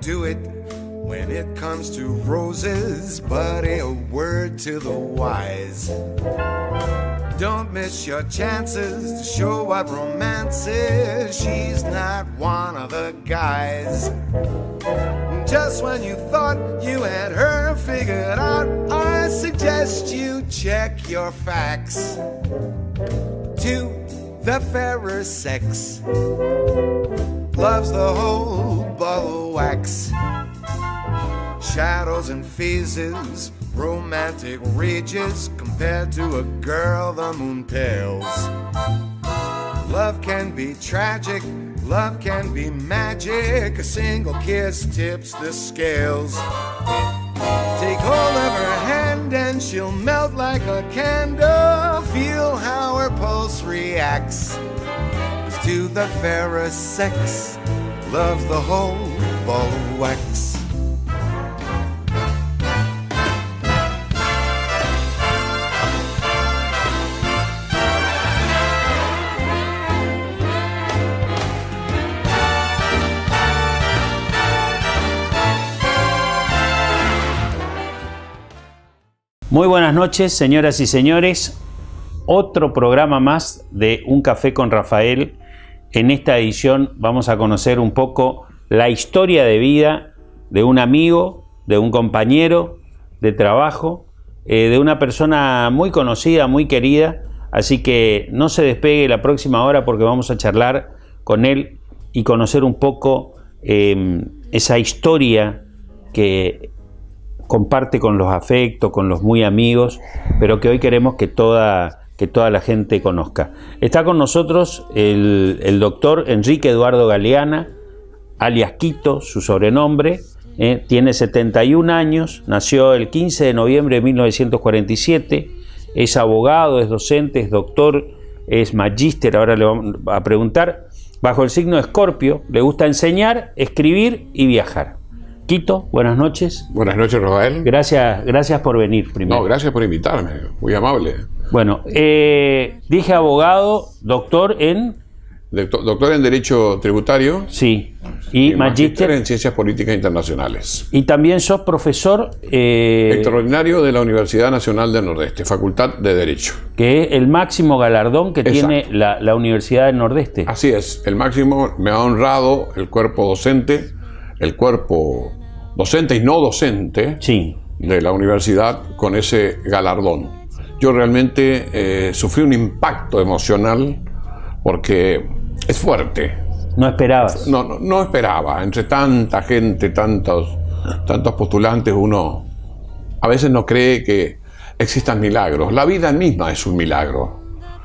do it when it comes to roses, but a word to the wise. Don't miss your chances to show what romance is. She's not one of the guys. Just when you thought you had her figured out, I suggest you check your facts. To the fairer sex, loves the whole ball of wax. Shadows and phases, romantic rages, compared to a girl the moon pales. Love can be tragic, love can be magic, a single kiss tips the scales. Take hold of her hand and she'll melt like a candle, feel how her pulse reacts. 'Cause to the fairer sex, loves the whole ball of wax. Muy buenas noches, señoras y señores. Otro programa más de Un Café con Rafael. En esta edición vamos a conocer un poco la historia de vida de un amigo, de un compañero de trabajo, de una persona muy conocida, muy querida. Así que no se despegue la próxima hora porque vamos a charlar con él y conocer un poco esa historia que comparte con los afectos, con los muy amigos, pero que hoy queremos que toda la gente conozca. Está con nosotros el doctor Enrique Eduardo Galeana, alias Quito, su sobrenombre. Tiene 71 años, nació el 15 de noviembre de 1947, es abogado, es docente, es doctor, es magíster, ahora le vamos a preguntar, bajo el signo de Escorpio, le gusta enseñar, escribir y viajar. Quito, buenas noches. Buenas noches, Rafael. Gracias por venir primero. No, gracias por invitarme, muy amable. Bueno, dije abogado, doctor en... Doctor en Derecho Tributario. Sí. Y magíster en Ciencias Políticas Internacionales. Y también sos profesor... extraordinario de la Universidad Nacional del Nordeste, Facultad de Derecho. Que es el máximo galardón que Exacto. tiene la Universidad del Nordeste. Así es, el máximo. Me ha honrado el cuerpo docente y no docente sí. de la universidad con ese galardón. Yo realmente sufrí un impacto emocional porque es fuerte. ¿No esperabas? No esperaba. Entre tanta gente, tantos postulantes, uno a veces no cree que existan milagros. La vida misma es un milagro.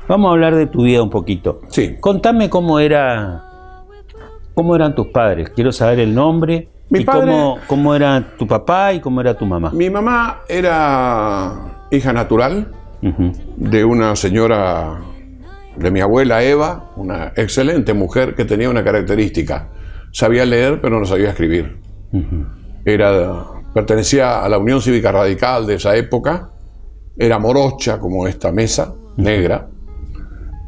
Vamos a hablar de tu vida un poquito. Sí. Contame cómo eran tus padres. Quiero saber el nombre. Mi padre, cómo era tu papá y cómo era tu mamá. Mi mamá era hija natural de una señora, de mi abuela Eva, una excelente mujer que tenía una característica. Sabía leer, pero no sabía escribir. Pertenecía a la Unión Cívica Radical de esa época. Era morocha, como esta mesa, negra.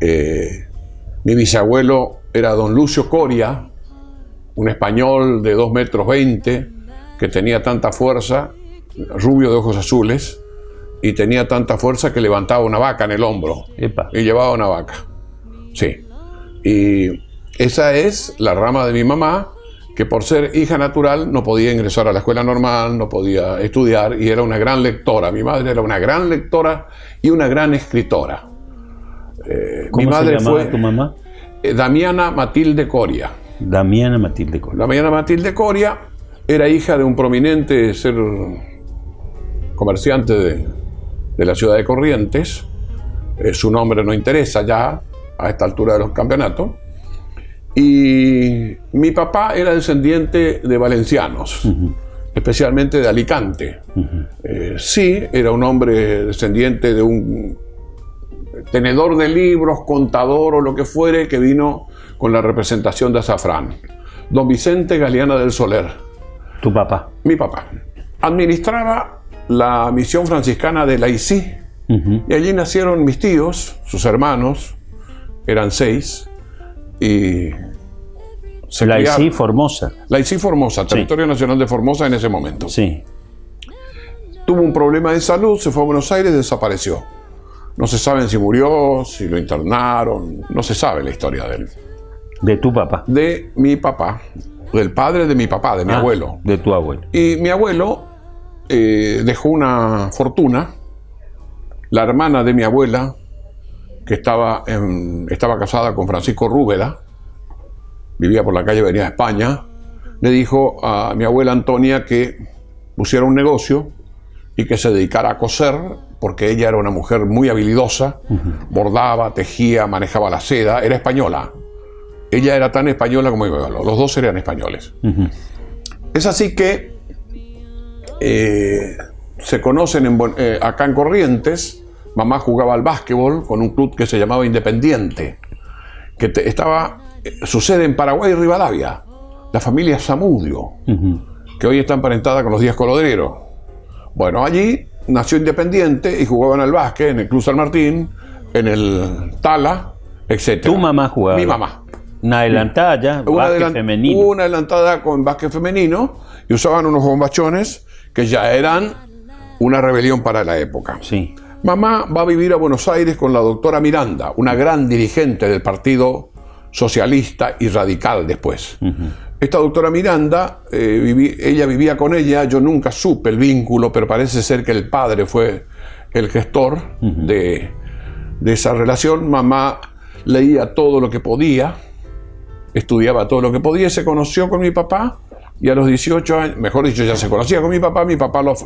Mi bisabuelo era don Lucio Coria, un español de 2,20 metros, que tenía tanta fuerza, rubio de ojos azules, y tenía tanta fuerza que levantaba una vaca en el hombro. Epa. Y llevaba una vaca. Sí. Y esa es la rama de mi mamá, que por ser hija natural no podía ingresar a la escuela normal, no podía estudiar, y era una gran lectora. Mi madre era una gran lectora y una gran escritora. ¿Cómo mi madre se llamaba fue tu mamá? Damiana Matilde Coria. Damiana Matilde Coria. Damiana Matilde Coria era hija de un prominente ser comerciante de la ciudad de Corrientes. Su nombre no interesa ya a esta altura de los campeonatos. Y mi papá era descendiente de valencianos, especialmente de Alicante. Sí, era un hombre descendiente de un tenedor de libros, contador o lo que fuere, que vino con la representación de azafrán. Don Vicente Galeana del Soler. ¿Tu papá? Mi papá. Administraba la misión franciscana de Laicí, y allí nacieron mis tíos, sus hermanos, eran 6, y Laicí, Formosa. Laicí, Formosa, territorio nacional de Formosa en ese momento. Sí. Tuvo un problema de salud, se fue a Buenos Aires, desapareció. No se sabe si murió, si lo internaron, no se sabe la historia de él. ¿De tu papá? De mi papá, del padre de mi papá, de mi abuelo. De tu abuelo. Y mi abuelo dejó una fortuna. La hermana de mi abuela, que estaba casada con Francisco Rúbeda, vivía por la calle Avenida España, le dijo a mi abuela Antonia que pusiera un negocio y que se dedicara a coser, porque ella era una mujer muy habilidosa, bordaba, tejía, manejaba la seda, era española. Ella era tan española como mi abuelo, los dos eran españoles. Es así que se conocen acá en Corrientes. Mamá jugaba al básquetbol con un club que se llamaba Independiente, que su sede en Paraguay y Rivadavia, la familia Zamudio, que hoy está emparentada con los Díaz Colodrero. Bueno, allí nació Independiente y jugaban al básquet en el Club San Martín, en el Tala, etc. ¿Tu mamá jugaba? Mi mamá. Una adelantada ya, básquet femenino. Una adelantada con básquet femenino y usaban unos bombachones que ya eran una rebelión para la época. Sí. Mamá va a vivir a Buenos Aires con la doctora Miranda, una gran dirigente del Partido Socialista y Radical después. Esta doctora Miranda, ella vivía con ella, yo nunca supe el vínculo, pero parece ser que el padre fue el gestor de esa relación. Mamá leía todo lo que podía, estudiaba todo lo que podía, se conoció con mi papá y a los 18 años, mejor dicho, ya se conocía con mi papá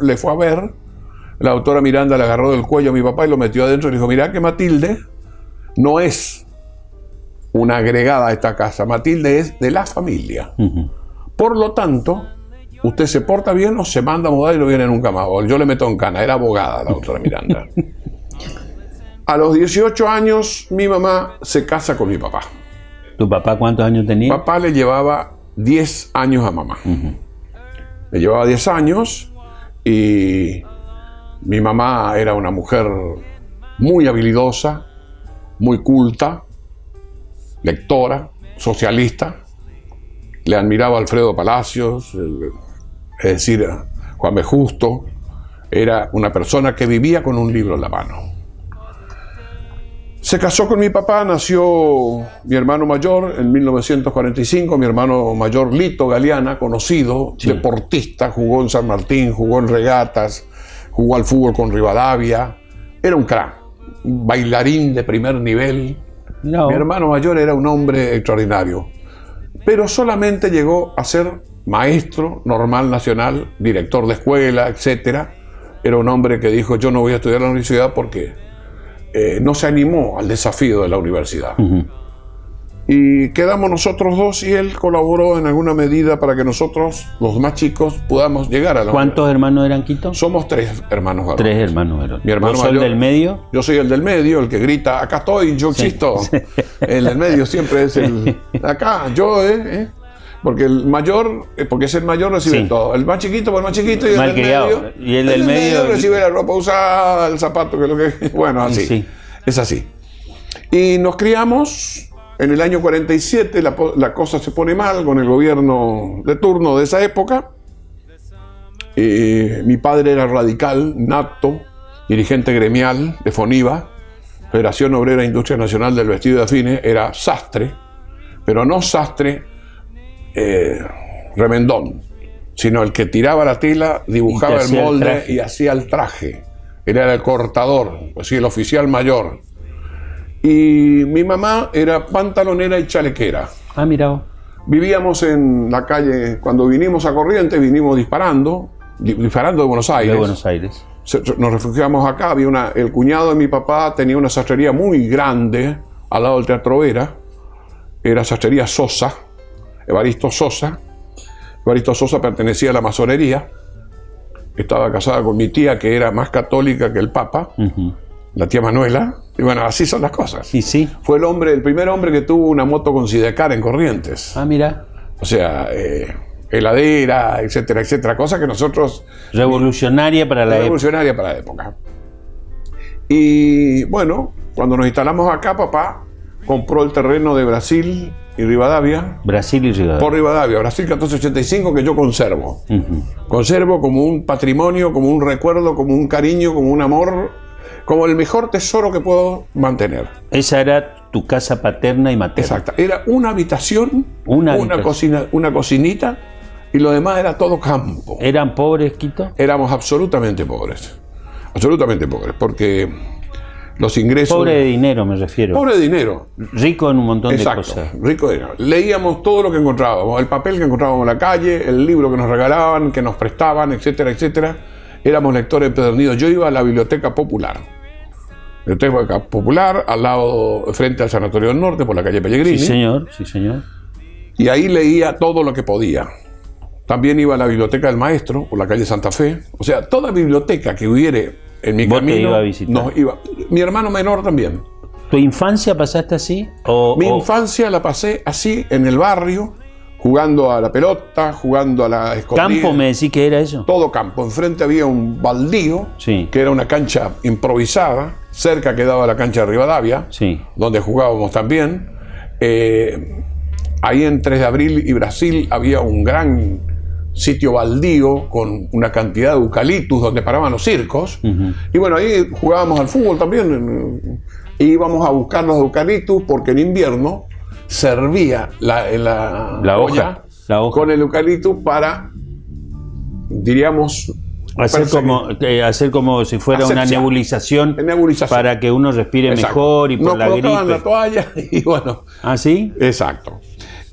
le fue a ver. La doctora Miranda le agarró del cuello a mi papá y lo metió adentro y dijo: mirá que Matilde no es una agregada a esta casa, Matilde es de la familia. Por lo tanto, usted se porta bien o se manda a mudar y no viene nunca más. O yo le meto en cana, era abogada la doctora Miranda. A los 18 años mi mamá se casa con mi papá. ¿Tu papá cuántos años tenía? Papá le llevaba 10 años a mamá. Le llevaba 10 años y mi mamá era una mujer muy habilidosa, muy culta, lectora, socialista. Le admiraba a Alfredo Palacios, es decir, a Juan B. Justo. Era una persona que vivía con un libro en la mano. Se casó con mi papá, nació mi hermano mayor en 1945, mi hermano mayor Lito Galeana, conocido, deportista, jugó en San Martín, jugó en regatas, jugó al fútbol con Rivadavia, era un crack, un bailarín de primer nivel. No. Mi hermano mayor era un hombre extraordinario, pero solamente llegó a ser maestro normal nacional, director de escuela, etc. Era un hombre que dijo: yo no voy a estudiar en la universidad porque no se animó al desafío de la universidad. Y quedamos nosotros dos y él colaboró en alguna medida para que nosotros, los más chicos, podamos llegar a la ¿Cuántos hermanos eran, Quito? Somos 3 hermanos varones. 3 hermanos varones. Mi hermano ¿Vos sos el del medio? Yo soy el del medio, el que grita: acá estoy, yo existo. Sí. El del medio siempre es el... Acá, yo, Porque el mayor, porque es el mayor, recibe todo. El más chiquito, pues el más chiquito, y el del medio recibe la ropa usada, el zapato, que es lo que... Bueno, así. Sí. Es así. Y nos criamos. En el año 47 la cosa se pone mal con el gobierno de turno de esa época. Mi padre era radical, nato, dirigente gremial de FONIVA, Federación Obrera Industria Nacional del Vestido de Afines, era sastre, pero no sastre remendón, sino el que tiraba la tela, dibujaba el molde y hacía el traje. Él era el cortador, así el oficial mayor. Y mi mamá era pantalonera y chalequera. Ah, mira. Vivíamos en la calle, cuando vinimos a Corrientes, vinimos disparando de Buenos Aires. De Buenos Aires. Nos refugiamos acá, el cuñado de mi papá tenía una sastrería muy grande al lado del Teatro Vera. Era sastrería Sosa, Evaristo Sosa. Evaristo Sosa pertenecía a la masonería. Estaba casada con mi tía, que era más católica que el Papa. La tía Manuela, y bueno, así son las cosas. Y sí. Fue el primer hombre que tuvo una moto con sidecar en Corrientes. Ah, mira. O sea, heladera, etcétera, etcétera, cosa que nosotros... Revolucionaria para la época. Revolucionaria para la época. Y bueno, cuando nos instalamos acá, papá compró el terreno de Brasil y Rivadavia. Brasil y Rivadavia. Por Rivadavia, Brasil 1485, que yo conservo. Conservo como un patrimonio, como un recuerdo, como un cariño, como un amor, como el mejor tesoro que puedo mantener. Esa era tu casa paterna y materna. Exacto. Era una habitación, Una cocina, una cocinita, y lo demás era todo campo. ¿Eran pobres, Quito? Éramos absolutamente pobres, porque los ingresos... Pobre de dinero, me refiero. Pobre de dinero. Rico en un montón Exacto, de cosas. rico de dinero. Leíamos todo lo que encontrábamos, el papel que encontrábamos en la calle, el libro que nos regalaban, que nos prestaban, etcétera, etcétera. Éramos lectores empedernidos. Yo iba a la Biblioteca Popular. Biblioteca Popular, al lado, frente al Sanatorio del Norte, por la calle Pellegrini. Sí, señor, sí, señor. Y ahí leía todo lo que podía. También iba a la Biblioteca del Maestro, por la calle Santa Fe. O sea, toda biblioteca que hubiere en mi ¿Vos camino, te iba a visitar? nos iba. Mi hermano menor también. ¿Tu infancia pasaste así? Mi infancia la pasé así, en el barrio, jugando a la pelota, jugando a la escondida. ¿Campo me decís que era eso? Todo campo. Enfrente había un baldío, Sí. que era una cancha improvisada. Cerca quedaba la cancha de Rivadavia, Sí. donde jugábamos también. Ahí en 3 de Abril y Brasil había un gran sitio baldío con una cantidad de eucaliptus donde paraban los circos. Y bueno, ahí jugábamos al fútbol también. Íbamos a buscar los eucaliptus porque en invierno servía la hoja con el eucaliptus para, diríamos, hacer como si fuera una nebulización, para que uno respire mejor y por la gripe. Nos colocaban la toalla y bueno. ¿Ah, sí? Exacto.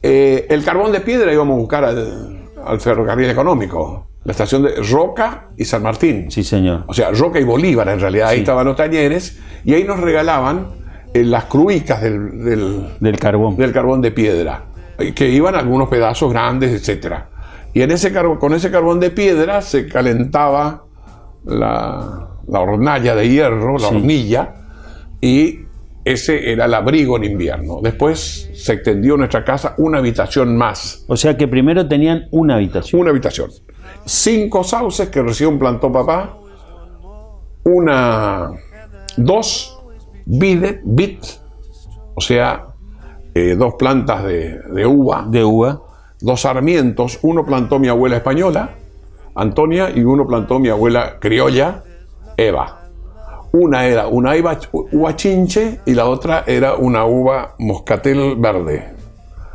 El carbón de piedra íbamos a buscar al ferrocarril económico, la estación de Roca y San Martín. Sí, señor. O sea, Roca y Bolívar en realidad. Ahí estaban los talleres y ahí nos regalaban las cruicas del carbón de piedra, que iban algunos pedazos grandes, etcétera. Y con ese carbón de piedra se calentaba la hornalla de hierro, la hornilla, y ese era el abrigo en invierno. Después se extendió en nuestra casa una habitación más. O sea que primero tenían una habitación. Una habitación. 5 sauces que recién plantó papá. 2 vid, o sea, 2 plantas de uva. De uva. 2 sarmientos. Uno plantó mi abuela española, Antonia, y uno plantó mi abuela criolla, Eva. Una era una uva chinche y la otra era una uva moscatel verde.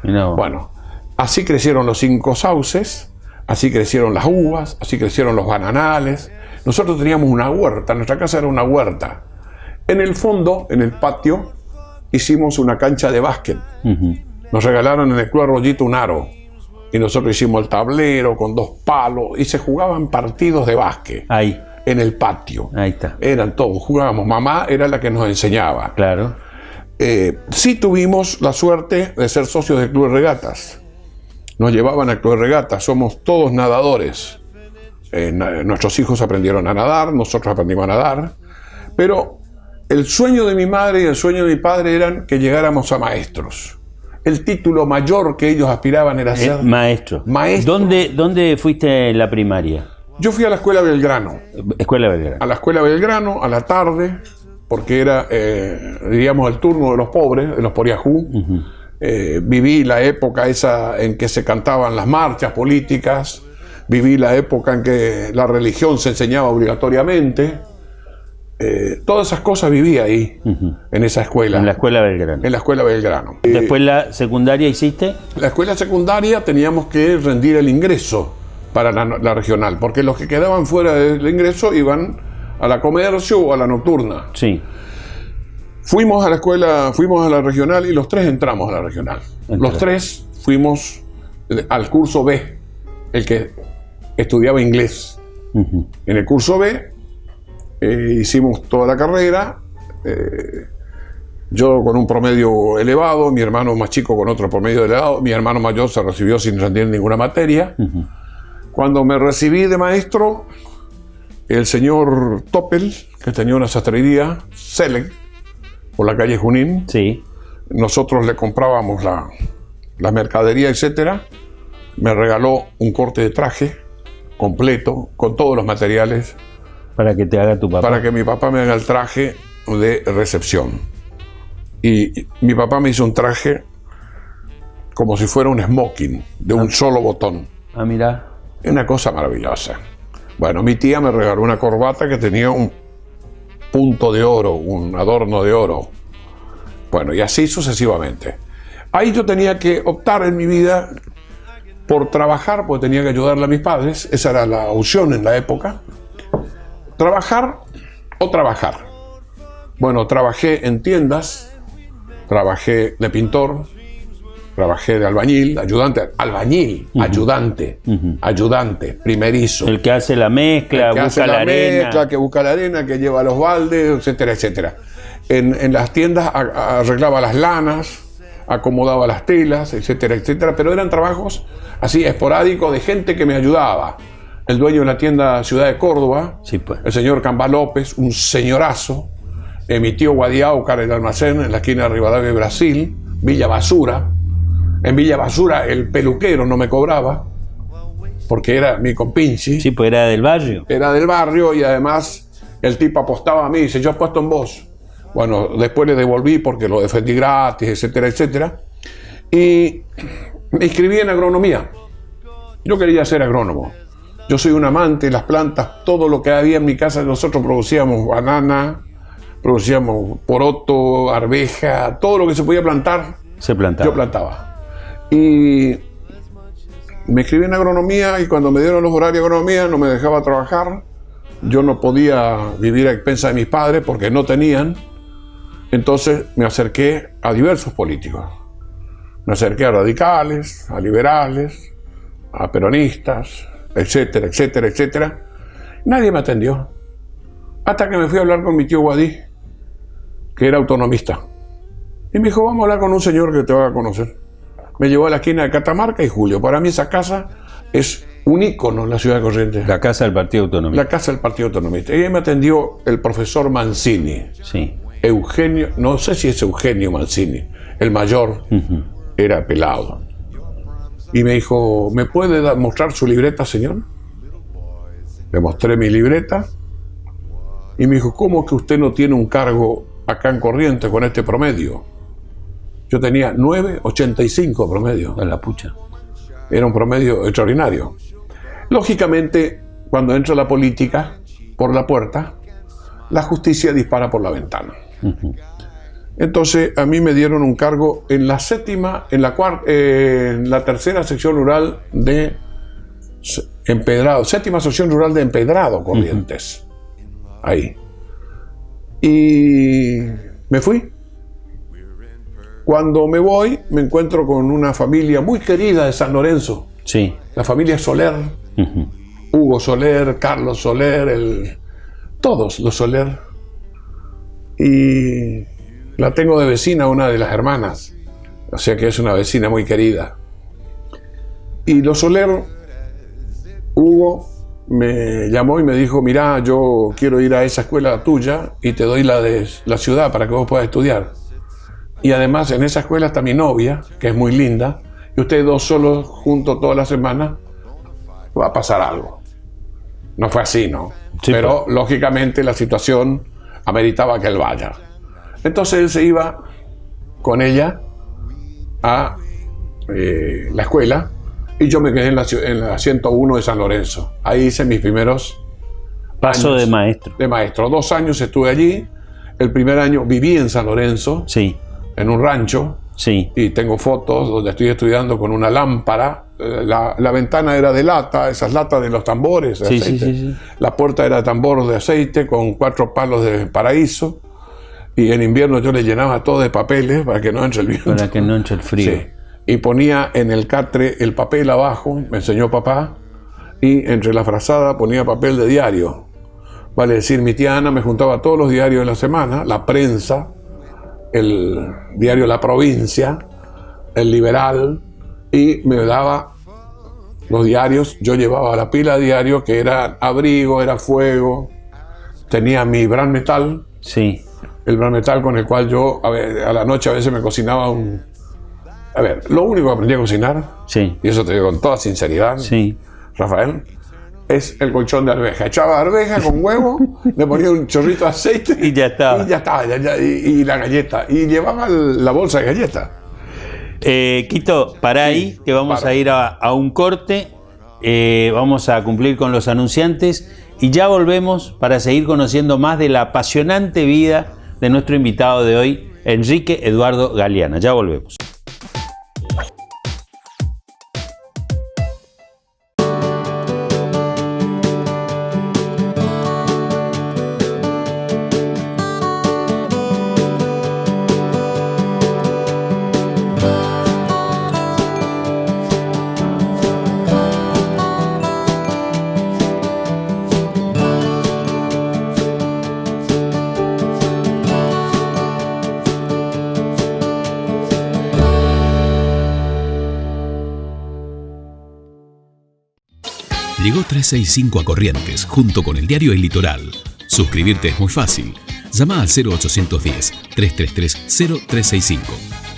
No. Bueno, así crecieron los 5 sauces, así crecieron las uvas, así crecieron los bananales. Nosotros teníamos una huerta, nuestra casa era una huerta. En el fondo, en el patio, hicimos una cancha de básquet. Nos regalaron en el Club Arroyito un aro. Y nosotros hicimos el tablero con 2 palos y se jugaban partidos de básquet. Ahí. En el patio. Ahí está. Eran todos, jugábamos. Mamá era la que nos enseñaba. Claro. Sí tuvimos la suerte de ser socios del Club de Regatas. Nos llevaban al Club de Regatas. Somos todos nadadores. Nuestros hijos aprendieron a nadar, nosotros aprendimos a nadar. Pero el sueño de mi madre y el sueño de mi padre eran que llegáramos a maestros. El título mayor que ellos aspiraban era ser maestro. ¿Dónde fuiste en la primaria? Yo fui a la Escuela Belgrano. Escuela Belgrano. A la Escuela Belgrano, a la tarde, porque era, diríamos, el turno de los pobres, de los poriajú. Viví la época esa en que se cantaban las marchas políticas. Viví la época en que la religión se enseñaba obligatoriamente. Todas esas cosas viví ahí, en esa escuela. En la Escuela Belgrano. En la Escuela Belgrano. ¿Después la secundaria hiciste? La escuela secundaria teníamos que rendir el ingreso para la regional, porque los que quedaban fuera del ingreso iban a la comercio o a la nocturna. Sí. Fuimos a la escuela, fuimos a la regional y los 3 entramos a la regional. Los 3 fuimos al curso B, el que estudiaba inglés. En el curso B hicimos toda la carrera, yo con un promedio elevado, mi hermano más chico con otro promedio elevado, mi hermano mayor se recibió sin rendir ninguna materia. Cuando me recibí de maestro, el señor Toppel, que tenía una sastrería, Selec, por la calle Junín, sí. Nosotros le comprábamos la mercadería, etcétera. Me regaló un corte de traje completo, con todos los materiales. Para que te haga tu papá. Para que mi papá me haga el traje de recepción. Y mi papá me hizo un traje como si fuera un smoking de un solo botón. Ah, mirá. Es una cosa maravillosa. Bueno, mi tía me regaló una corbata que tenía un punto de oro, un adorno de oro. Bueno, y así sucesivamente. Ahí yo tenía que optar en mi vida por trabajar, porque tenía que ayudarle a mis padres. Esa era la opción en la época. Trabajar o trabajar. Bueno, trabajé en tiendas, trabajé de pintor, trabajé de albañil, ayudante, ayudante, primerizo. El que hace la mezcla, El que hace busca la arena. mezcla, que busca la arena, que lleva los baldes, etcétera, etcétera. En las tiendas arreglaba las lanas, acomodaba las telas, etcétera, etcétera, pero eran trabajos así esporádicos de gente que me ayudaba. El dueño de la tienda Ciudad de Córdoba, Sí, pues. el señor Camba López, un señorazo, mi tío Guadiaucar, el almacén en la esquina de Rivadavia de Brasil, Villa Basura. En Villa Basura el peluquero no me cobraba, porque era mi compinche. Sí, pues era del barrio. Era del barrio y además el tipo apostaba a mí, dice, yo apuesto en vos. Bueno, después le devolví porque lo defendí gratis, etcétera, etcétera. Y me inscribí en agronomía. Yo quería ser agrónomo. Yo soy un amante de las plantas, todo lo que había en mi casa, nosotros producíamos banana, producíamos poroto, arveja, todo lo que se podía plantar, Se plantaba. yo plantaba. Y me inscribí en agronomía y cuando me dieron los horarios de agronomía no me dejaba trabajar. Yo no podía vivir a expensas de mis padres porque no tenían. Entonces me acerqué a diversos políticos. Me acerqué a radicales, a liberales, a peronistas, etcétera, etcétera, etcétera. Nadie me atendió. Hasta que me fui a hablar con mi tío Guadí, que era autonomista. Y me dijo, vamos a hablar con un señor que te va a conocer. Me llevó a la esquina de Catamarca y Julio. Para mí esa casa es un ícono en la ciudad de Corrientes. La casa del Partido Autónomo. La casa del Partido Autonomista. Y ahí me atendió el profesor Mancini. Sí. Eugenio, no sé si es Eugenio Mancini, el mayor, era pelado. Y me dijo, ¿me puede mostrar su libreta, señor? Le mostré mi libreta. Y me dijo, ¿cómo que usted no tiene un cargo acá en Corrientes con este promedio? Yo tenía 9,85 promedio. A la pucha. Era un promedio extraordinario. Lógicamente, cuando entra la política por la puerta, la justicia dispara por la ventana. Entonces, a mí me dieron un cargo en la tercera sección rural de Empedrado, séptima sección rural de Empedrado, Corrientes. Ahí. Y me fui. Cuando me voy, me encuentro con una familia muy querida de San Lorenzo. Sí. La familia Soler. Hugo Soler, Carlos Soler, todos los Soler. Y la tengo de vecina, una de las hermanas. O sea que es una vecina muy querida. Y los Soler, Hugo me llamó y me dijo, mirá, yo quiero ir a esa escuela tuya y te doy la de la ciudad para que vos puedas estudiar. Y además en esa escuela está mi novia, que es muy linda, y ustedes dos solos juntos toda la semana, va a pasar algo. No fue así, ¿no? Sí, pero lógicamente la situación ameritaba que él vaya. Entonces él se iba con ella a la escuela y yo me quedé en la 101 de San Lorenzo. Ahí hice mis primeros Paso años de maestro. de maestro. 2 años estuve allí. El primer año viví en San Lorenzo, Sí. en un rancho, Sí. y tengo fotos donde estoy estudiando con una lámpara. La ventana era de lata, esas latas de los tambores de Sí, aceite. sí. La puerta era de tambor de aceite con 4 palos de paraíso. Y en invierno yo le llenaba todo de papeles para que no entre el viento. Para que no entre el frío. Sí. Y ponía en el catre el papel abajo, me enseñó papá, y entre la frazada ponía papel de diario. Vale decir, mi tía Ana me juntaba todos los diarios de la semana, La Prensa, el diario La Provincia, El Liberal, y me daba los diarios. Yo llevaba la pila de diarios que era Abrigo, era Fuego, tenía mi Gran Metal, Sí. el Gran Metal con el cual yo a la noche a veces me cocinaba un... A ver, lo único que aprendí a cocinar, Sí. y eso te digo con toda sinceridad, Sí. Rafael, es el colchón de arveja. Echaba arveja con huevo, le ponía un chorrito de aceite Y ya estaba. Y ya estaba, y la galleta. Y llevaba la bolsa de galletas. Quito, para ahí, que vamos a ir a un corte. Vamos a cumplir con los anunciantes y ya volvemos para seguir conociendo más de la apasionante vida de nuestro invitado de hoy, Enrique Eduardo Galeana. Ya volvemos. Llegó 365 a Corrientes, junto con el diario El Litoral. Suscribirte es muy fácil. Llama al 0810-333-0365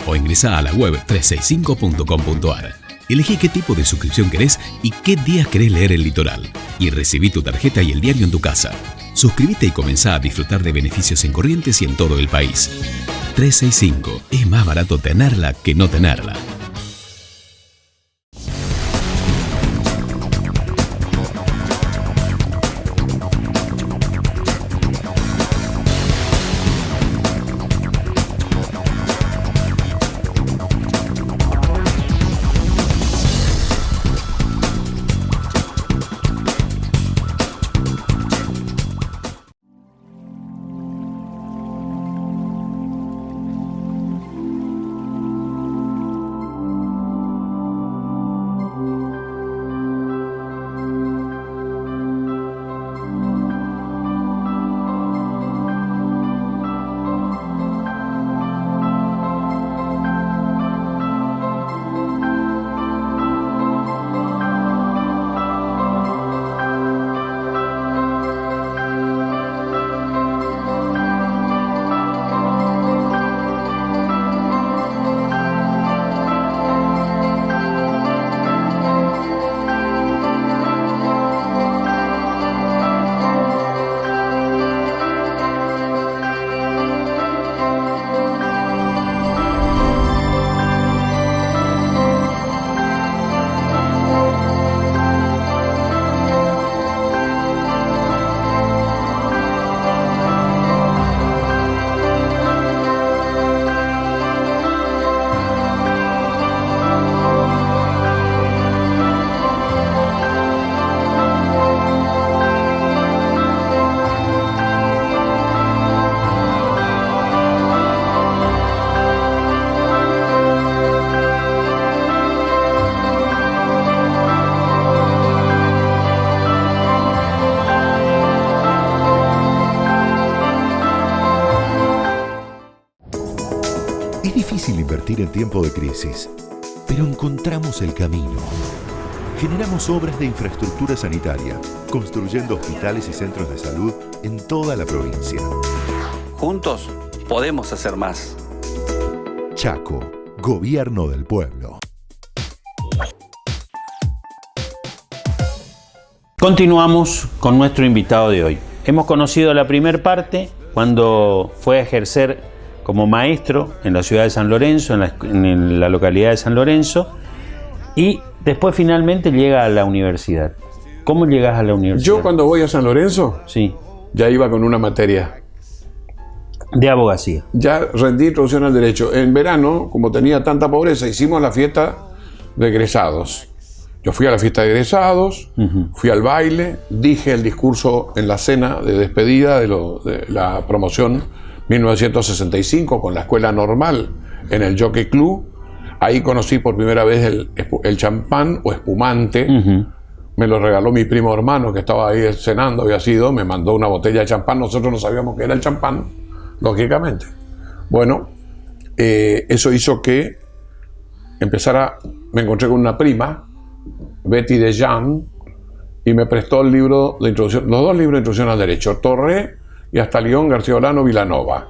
o ingresa a la web 365.com.ar. Elegí qué tipo de suscripción querés y qué días querés leer El Litoral. Y recibí tu tarjeta y el diario en tu casa. Suscríbete y comenzá a disfrutar de beneficios en Corrientes y en todo el país. 365. Es más barato tenerla que no tenerla. En tiempo de crisis, pero encontramos el camino. Generamos obras de infraestructura sanitaria, construyendo hospitales y centros de salud en toda la provincia. Juntos podemos hacer más. Chaco, Gobierno del Pueblo. Continuamos con nuestro invitado de hoy. Hemos conocido la primera parte cuando fue a ejercer como maestro en la ciudad de San Lorenzo, en la localidad de San Lorenzo, y después finalmente llega a la universidad. ¿Cómo llegas a la universidad? Yo cuando voy a San Lorenzo, sí, ya iba con una materia de abogacía. Ya rendí introducción al derecho. En verano, como tenía tanta pobreza, hicimos la fiesta de egresados. Yo fui a la fiesta de egresados, fui al baile, dije el discurso en la cena de despedida de la promoción 1965 con la escuela normal en el Jockey Club. Ahí conocí por primera vez el champán o espumante. Me lo regaló mi primo hermano que estaba ahí cenando, había sido, me mandó una botella de champán. Nosotros no sabíamos qué era el champán, lógicamente. Bueno, eso hizo que me encontré con una prima, Betty de Jean, y me prestó el libro de introducción, los dos libros de introducción al derecho, Torré y hasta León García Olano Vilanova.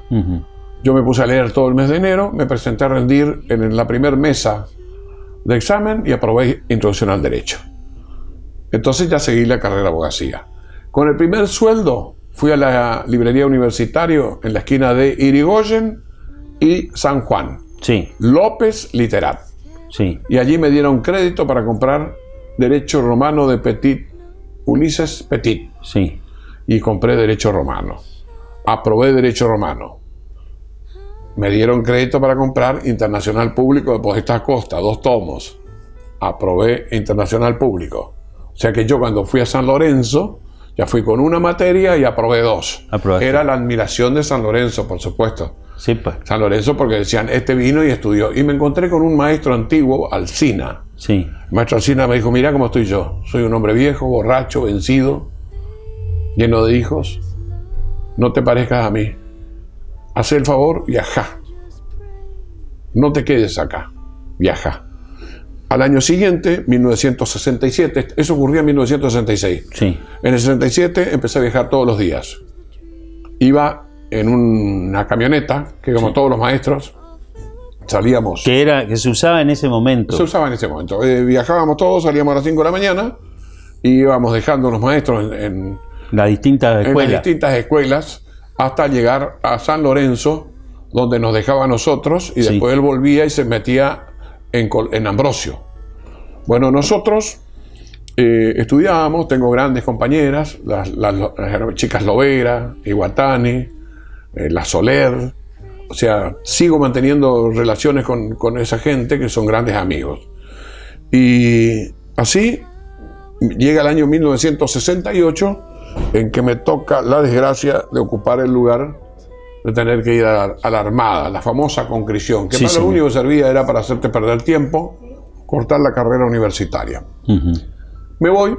Yo me puse a leer todo el mes de enero, me presenté a rendir en la primera mesa de examen y aprobé introducción al derecho. Entonces ya seguí la carrera de abogacía. Con el primer sueldo fui a la librería Universitario en la esquina de Irigoyen y San Juan. Sí. López Literat. Sí. Y allí me dieron crédito para comprar derecho romano de Petit, Ulises Petit. Sí. Y compré derecho romano. Aprobé derecho romano. Me dieron crédito para comprar Internacional Público de Podestá Costa, 2 tomos. Aprobé Internacional Público. O sea que yo cuando fui a San Lorenzo, ya fui con una materia y aprobé 2. Aprobaste. Era la admiración de San Lorenzo, por supuesto. Sí, pues. San Lorenzo porque decían, este vino y estudió. Y me encontré con un maestro antiguo, Alsina. Sí. El maestro Alsina me dijo, mira cómo estoy yo. Soy un hombre viejo, borracho, vencido, lleno de hijos. No te parezcas a mí. Haz el favor, viaja. No te quedes acá. Viaja. Al año siguiente, 1967, eso ocurría en 1966. Sí. En el 67 empecé a viajar todos los días. Iba en una camioneta, que como todos los maestros, salíamos. Que se usaba en ese momento. Se usaba en ese momento. Viajábamos todos, salíamos a las 5 de la mañana y íbamos dejando a los maestros en Las distintas escuelas. las distintas escuelas hasta llegar a San Lorenzo, donde nos dejaba a nosotros y Sí. después él volvía y se metía en Ambrosio. Bueno, nosotros estudiábamos, tengo grandes compañeras, las chicas Lovera, Iguatani, la Soler, o sea, sigo manteniendo relaciones con esa gente que son grandes amigos. Y así llega el año 1968 en que me toca la desgracia de ocupar el lugar de tener que ir a la Armada, la famosa concrición, que Sí, para lo señor. único que servía era para hacerte perder tiempo, cortar la carrera universitaria. Ujú. Me voy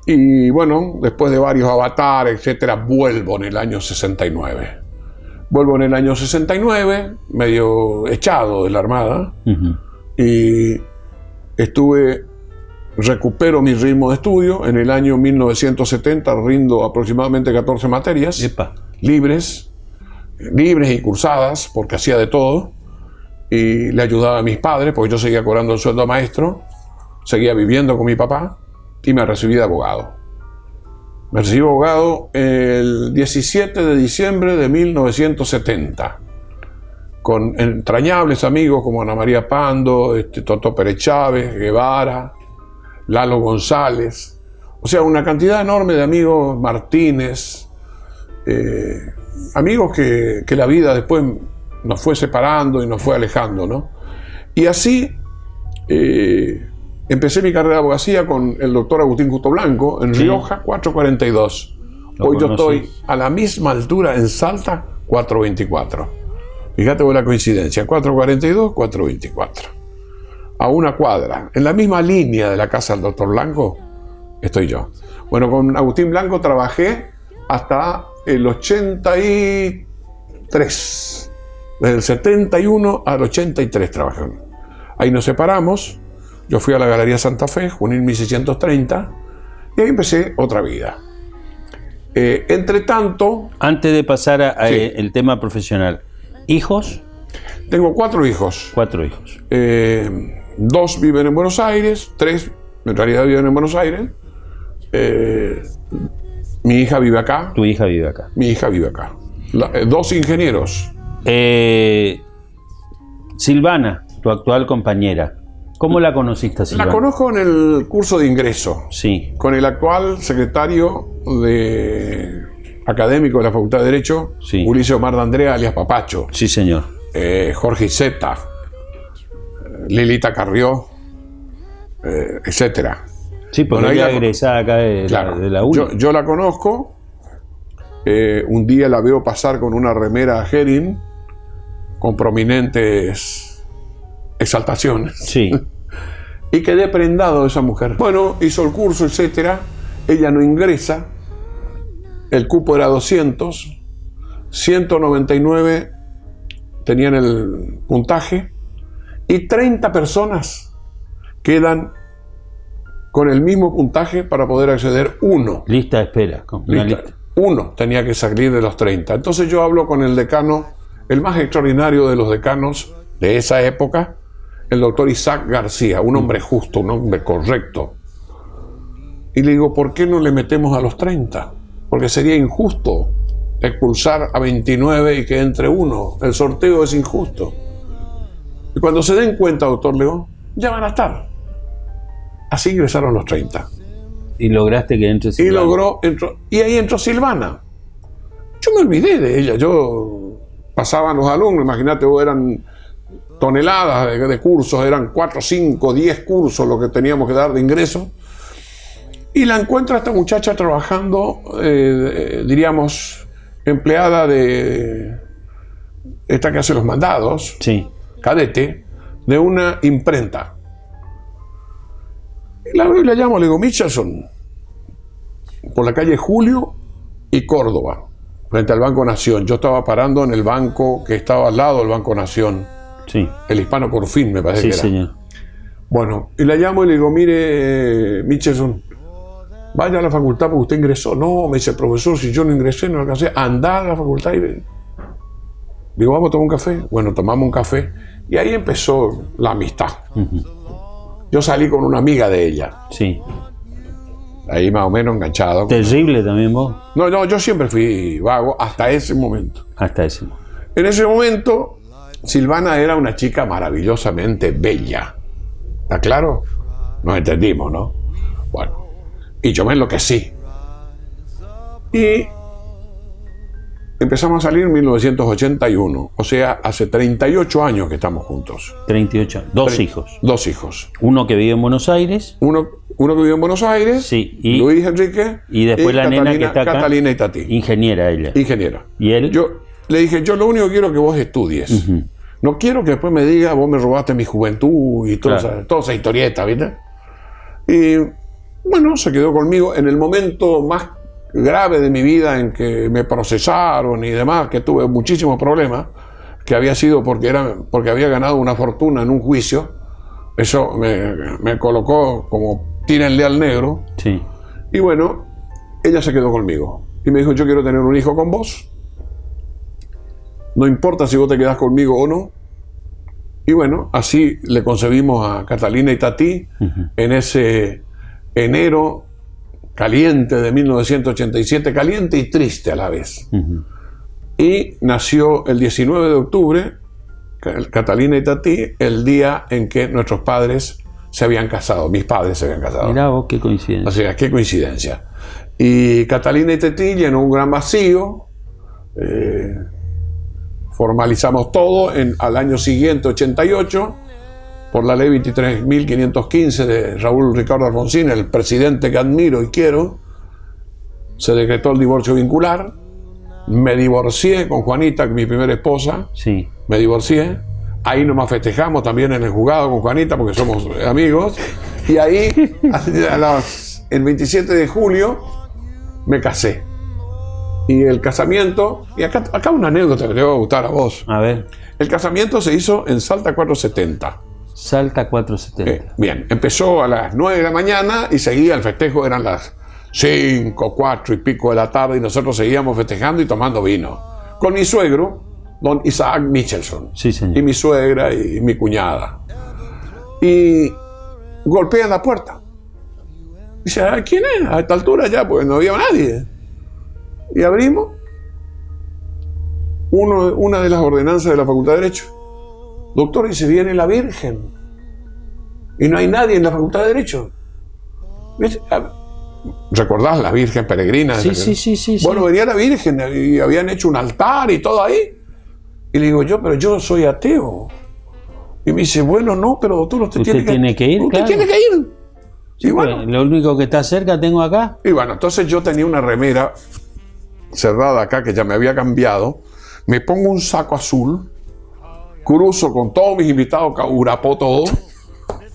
y bueno, después de varios avatares, etcétera, vuelvo en el año 69. Vuelvo en el año 69, medio echado de la Armada, Ujú. y recupero mi ritmo de estudio. En el año 1970 rindo aproximadamente 14 materias Epa. libres y cursadas, porque hacía de todo, y le ayudaba a mis padres, porque yo seguía cobrando el sueldo de maestro, seguía viviendo con mi papá, y me recibí de abogado. Me recibí de abogado el 17 de diciembre de 1970, con entrañables amigos como Ana María Pando, Toto Pérez Chávez, Guevara, Lalo González, o sea, una cantidad enorme de amigos, Martínez, amigos que la vida después nos fue separando y nos fue alejando, ¿no? Y así empecé mi carrera de abogacía con el doctor Agustín Justo Blanco en Sí. Rioja, 442. Lo Hoy yo conocí. estoy a la misma altura en Salta, 424. Fíjate con la coincidencia, 442, 424. A una cuadra, en la misma línea de la casa del doctor Blanco, estoy yo. Bueno, con Agustín Blanco trabajé hasta el 83. Desde el 71 al 83 trabajé. Ahí nos separamos. Yo fui a la Galería Santa Fe, Junín 1630, y ahí empecé otra vida. Entre tanto, Antes de pasar a Sí. el tema profesional, ¿hijos? tengo 4 hijos. 4 hijos. 2 viven en Buenos Aires, 3 en realidad viven en Buenos Aires. Mi hija vive acá. Tu hija vive acá. Mi hija vive acá. 2 ingenieros. Silvana, tu actual compañera, ¿cómo la conociste, Silvana? La conozco en el curso de ingreso Sí. con el actual secretario académico de la Facultad de Derecho, Sí. Ulises Omar de Andrea, alias Papacho, Sí, señor. Jorge Zeta, Lilita Carrió, etcétera. Sí, porque Bueno, ahí ella la- egresada acá Claro, de la uni. yo la conozco. Un día la veo pasar con una remera Herin con prominentes exaltaciones. Sí. Y quedé prendado de esa mujer. Bueno, hizo el curso, etcétera. Ella no ingresa. El cupo era 200. 199 tenían el puntaje. Y 30 personas quedan con el mismo puntaje para poder acceder uno. Lista de espera. Una Lista. lista. Uno tenía que salir de los 30. Entonces yo hablo con el decano, el más extraordinario de los decanos de esa época, el doctor Isaac García, un hombre justo, un hombre correcto. Y le digo, ¿por qué no le metemos a los 30? Porque sería injusto expulsar a 29 y que entre uno. El sorteo es injusto. Y cuando se den cuenta, doctor León, ya van a estar. Así ingresaron los 30. Y lograste que entre Silvana. Y ahí entró Silvana. Yo me olvidé de ella. Pasaban los alumnos, imagínate, eran toneladas de cursos, eran 4, 5, 10 cursos lo que teníamos que dar de ingreso. Y la encuentro a esta muchacha trabajando, diríamos, empleada de esta que hace los mandados, Sí. cadete, de una imprenta. Y la llamo, le digo, Michelson, por la calle Julio y Córdoba, frente al Banco Nación. Yo estaba parando en el banco que estaba al lado del Banco Nación, Sí. el Hispano Corfín, me parece Sí, que era. señor. Bueno, y la llamo y le digo, mire, Michelson, vaya a la facultad porque usted ingresó. No, me dice, profesor, si yo no ingresé, no alcancé. Andá a la facultad y ven. Digo, vamos a tomar un café. Bueno, tomamos un café. Y ahí empezó la amistad. Yo salí con una amiga de ella. Sí. Ahí más o menos enganchado. Terrible también vos. No, yo siempre fui vago hasta ese momento. Hasta ese momento. En ese momento, Silvana era una chica maravillosamente bella. ¿Está claro? Nos entendimos, ¿no? Bueno, y yo me enloquecí. Y empezamos a salir en 1981. O sea, hace 38 años que estamos juntos. 38. Dos hijos. 2 hijos. Uno que vive en Buenos Aires. Uno que vive en Buenos Aires, Sí, y Luis Enrique, y después la nena que está acá. Catalina Itatí, Ingeniera ella. ingeniera. ¿Y él? Yo le dije, yo lo único que quiero es que vos estudies. No quiero que después me digas, vos me robaste mi juventud y toda esa historieta, ¿viste? Y bueno, se quedó conmigo en el momento más grave de mi vida en que me procesaron y demás, que tuve muchísimos problemas, que había sido porque había ganado una fortuna en un juicio. Eso me colocó como tírenle al negro. Sí. Y bueno, ella se quedó conmigo. Y me dijo, yo quiero tener un hijo con vos. No importa si vos te quedás conmigo o no. Y bueno, así le concebimos a Catalina Itatí en ese enero caliente de 1987, caliente y triste a la vez. Y nació el 19 de octubre, Catalina Itatí, el día en que nuestros padres se habían casado, mis padres se habían casado. Mirá vos, qué coincidencia. O sea, qué coincidencia. Y Catalina Itatí llenó un gran vacío. Formalizamos todo al año siguiente, 88, por la ley 23.515 de Raúl Ricardo Alfonsín, el presidente que admiro y quiero. Se decretó el divorcio vincular. Me divorcié con Juanita, mi primera esposa. Sí. Me divorcié. Ahí nomás festejamos también en el juzgado con Juanita porque somos amigos. Y ahí, el 27 de julio, me casé. Y el casamiento, y acá una anécdota que te va a gustar a vos. A ver. El casamiento se hizo en Salta 470. Salta 470. Bien, empezó a las 9 de la mañana y seguía el festejo, eran las 5, 4 y pico de la tarde, y nosotros seguíamos festejando y tomando vino. Con mi suegro, don Isaac Michelson. Sí, señor. Y mi suegra y mi cuñada. Y golpean la puerta. Dice, ¿quién es? A esta altura ya, porque no había nadie. Y abrimos. Una de las ordenanzas de la Facultad de Derecho. Doctor, dice, viene la Virgen. Y no hay nadie en la Facultad de Derecho. ¿Viste? ¿Recordás la Virgen peregrina? Sí. Bueno, venía la Virgen y habían hecho un altar y todo ahí. Y le digo pero yo soy ateo. Y me dice, bueno, no, pero doctor, usted tiene que ir. Usted tiene que ir. Sí, y bueno, lo único que está cerca tengo acá. Y bueno, entonces yo tenía una remera cerrada acá que ya me había cambiado. Me pongo un saco azul, cruzo con todos mis invitados, urapó todo.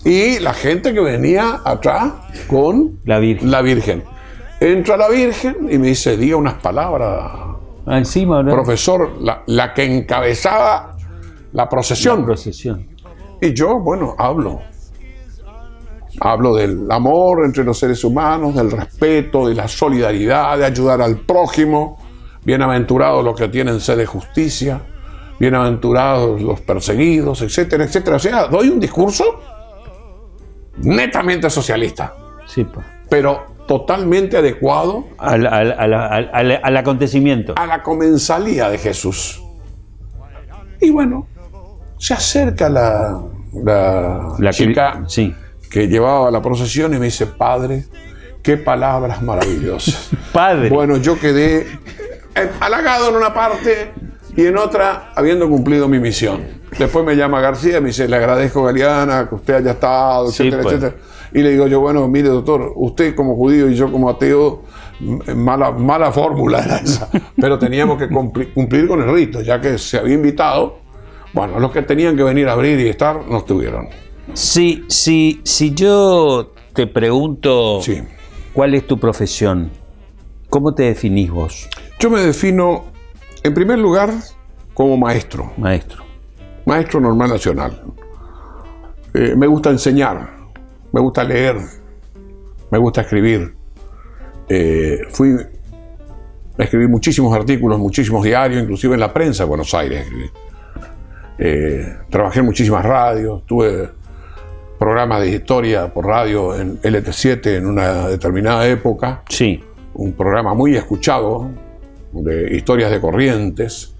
Y la gente que venía atrás con La Virgen. Entra la Virgen y me dice, diga unas palabras, Encima, ¿no? profesor, la que encabezaba la procesión. La procesión. Y yo, bueno, hablo del amor entre los seres humanos, del respeto, de la solidaridad, de ayudar al prójimo. Bienaventurados los que tienen sed de justicia, bienaventurados los perseguidos, etcétera, etcétera. O sea, doy un discurso netamente socialista, Sí, pues. pero totalmente adecuado al acontecimiento. a la comensalía de Jesús. Y bueno, se acerca la la chica sí. que llevaba la procesión, y me dice: padre, qué palabras maravillosas. Padre. Bueno, yo quedé halagado en una parte y en otra habiendo cumplido mi misión. Después me llama García y me dice: le agradezco, Galeana, que usted haya estado, etcétera, pues. etcétera. Y le digo yo: bueno, mire, doctor, usted como judío y yo como ateo, mala fórmula era esa. Pero teníamos que cumplir con el rito, ya que se había invitado. Bueno, los que tenían que venir a abrir y estar, no estuvieron. Si yo te pregunto, Sí. ¿cuál es tu profesión? ¿Cómo te definís vos, Yo me defino, en primer lugar, como maestro. Maestro normal nacional. Me gusta enseñar, me gusta leer, me gusta escribir. Escribí muchísimos artículos, muchísimos diarios, inclusive en la prensa de Buenos Aires escribí. Trabajé en muchísimas radios, tuve programas de historia por radio en LT7 en una determinada época. Sí. Un programa muy escuchado de historias de Corrientes,